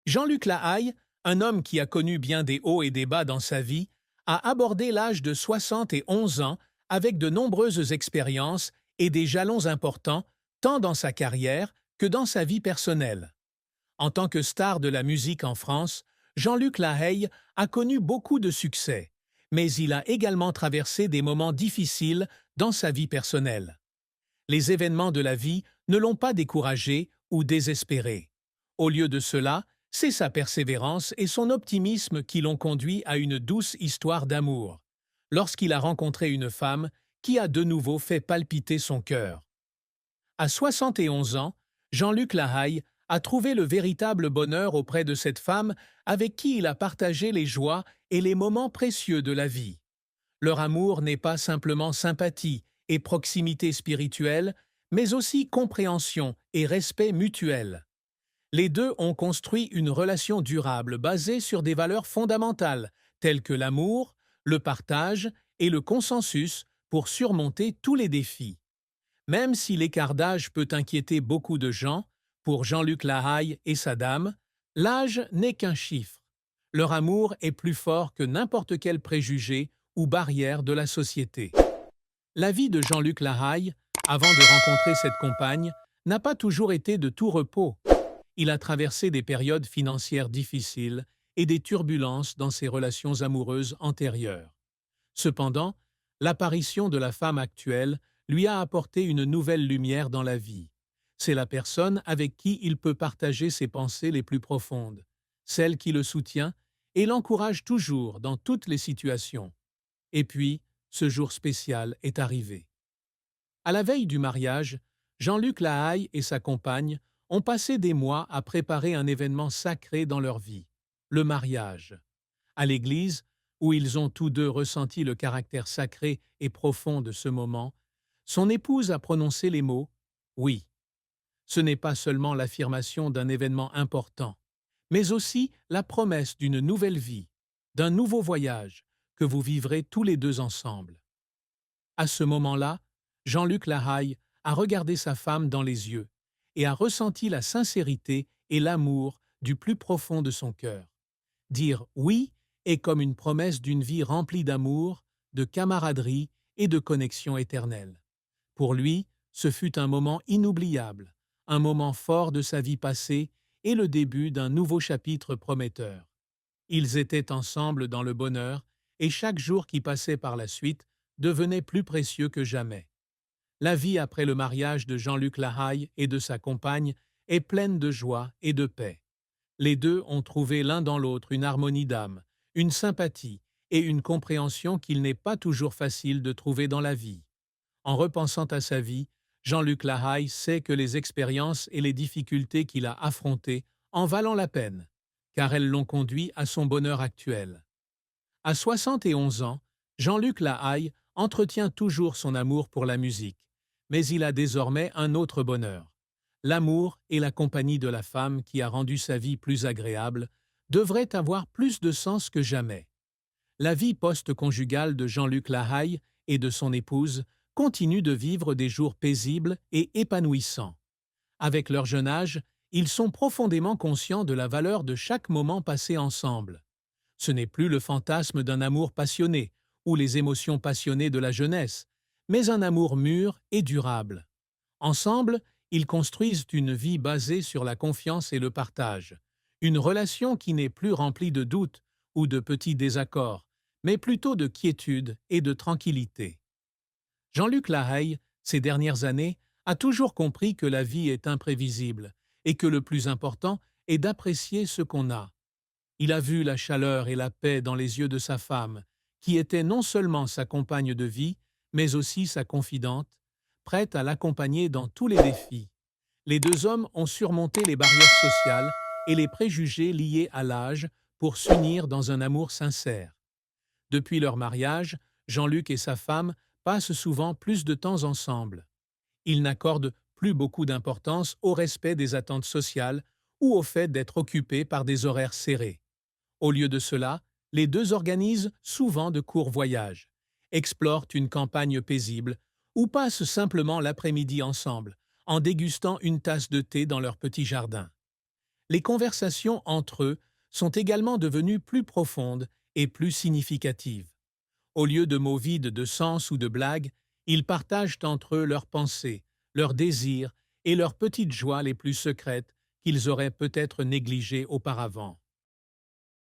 Jean-Luc Lahaye, un homme qui a connu bien des hauts et des bas dans sa vie, a abordé l'âge de 71 ans avec de nombreuses expériences et des jalons importants, tant dans sa carrière que dans sa vie personnelle. En tant que star de la musique en France, Jean-Luc Lahaye a connu beaucoup de succès, mais il a également traversé des moments difficiles dans sa vie personnelle. Les événements de la vie ne l'ont pas découragé ou désespéré. Au lieu de cela, c'est sa persévérance et son optimisme qui l'ont conduit à une douce histoire d'amour, lorsqu'il a rencontré une femme qui a de nouveau fait palpiter son cœur. À 71 ans, Jean-Luc Lahaye a trouvé le véritable bonheur auprès de cette femme avec qui il a partagé les joies et les moments précieux de la vie. Leur amour n'est pas simplement sympathie et proximité spirituelle, mais aussi compréhension et respect mutuel. Les deux ont construit une relation durable basée sur des valeurs fondamentales telles que l'amour, le partage et le consensus pour surmonter tous les défis. Même si l'écart d'âge peut inquiéter beaucoup de gens, pour Jean-Luc Lahaye et sa dame, l'âge n'est qu'un chiffre. Leur amour est plus fort que n'importe quel préjugé ou barrière de la société. La vie de Jean-Luc Lahaye, avant de rencontrer cette compagne, n'a pas toujours été de tout repos. Il a traversé des périodes financières difficiles et des turbulences dans ses relations amoureuses antérieures. Cependant, l'apparition de la femme actuelle lui a apporté une nouvelle lumière dans la vie. C'est la personne avec qui il peut partager ses pensées les plus profondes, celle qui le soutient et l'encourage toujours dans toutes les situations. Et puis, ce jour spécial est arrivé. À la veille du mariage, Jean-Luc Lahaye et sa compagne ont passé des mois à préparer un événement sacré dans leur vie, le mariage. À l'église, où ils ont tous deux ressenti le caractère sacré et profond de ce moment, son épouse a prononcé les mots « oui ». Ce n'est pas seulement l'affirmation d'un événement important, mais aussi la promesse d'une nouvelle vie, d'un nouveau voyage que vous vivrez tous les deux ensemble. À ce moment-là, Jean-Luc Lahaye a regardé sa femme dans les yeux et a ressenti la sincérité et l'amour du plus profond de son cœur. Dire oui est comme une promesse d'une vie remplie d'amour, de camaraderie et de connexion éternelle. Pour lui, ce fut un moment inoubliable, un moment fort de sa vie passée et le début d'un nouveau chapitre prometteur. Ils étaient ensemble dans le bonheur et chaque jour qui passait par la suite devenait plus précieux que jamais. La vie après le mariage de Jean-Luc Lahaye et de sa compagne est pleine de joie et de paix. Les deux ont trouvé l'un dans l'autre une harmonie d'âme, une sympathie et une compréhension qu'il n'est pas toujours facile de trouver dans la vie. En repensant à sa vie, Jean-Luc Lahaye sait que les expériences et les difficultés qu'il a affrontées en valent la peine, car elles l'ont conduit à son bonheur actuel. À 71 ans, Jean-Luc Lahaye entretient toujours son amour pour la musique, mais il a désormais un autre bonheur. L'amour et la compagnie de la femme qui a rendu sa vie plus agréable devraient avoir plus de sens que jamais. La vie post-conjugale de Jean-Luc Lahaye et de son épouse continue de vivre des jours paisibles et épanouissants. Avec leur jeune âge, ils sont profondément conscients de la valeur de chaque moment passé ensemble. Ce n'est plus le fantasme d'un amour passionné ou les émotions passionnées de la jeunesse, mais un amour mûr et durable. Ensemble, ils construisent une vie basée sur la confiance et le partage, une relation qui n'est plus remplie de doutes ou de petits désaccords, mais plutôt de quiétude et de tranquillité. Jean-Luc Lahaye, ces dernières années, a toujours compris que la vie est imprévisible et que le plus important est d'apprécier ce qu'on a. Il a vu la chaleur et la paix dans les yeux de sa femme, qui était non seulement sa compagne de vie, mais aussi sa confidente, prête à l'accompagner dans tous les défis. Les deux hommes ont surmonté les barrières sociales et les préjugés liés à l'âge pour s'unir dans un amour sincère. Depuis leur mariage, Jean-Luc et sa femme passent souvent plus de temps ensemble. Ils n'accordent plus beaucoup d'importance au respect des attentes sociales ou au fait d'être occupés par des horaires serrés. Au lieu de cela, les deux organisent souvent de courts voyages, explorent une campagne paisible ou passent simplement l'après-midi ensemble, en dégustant une tasse de thé dans leur petit jardin. les conversations entre eux sont également devenues plus profondes et plus significatives. Au lieu de mots vides de sens ou de blagues, ils partagent entre eux leurs pensées, leurs désirs et leurs petites joies les plus secrètes qu'ils auraient peut-être négligées auparavant.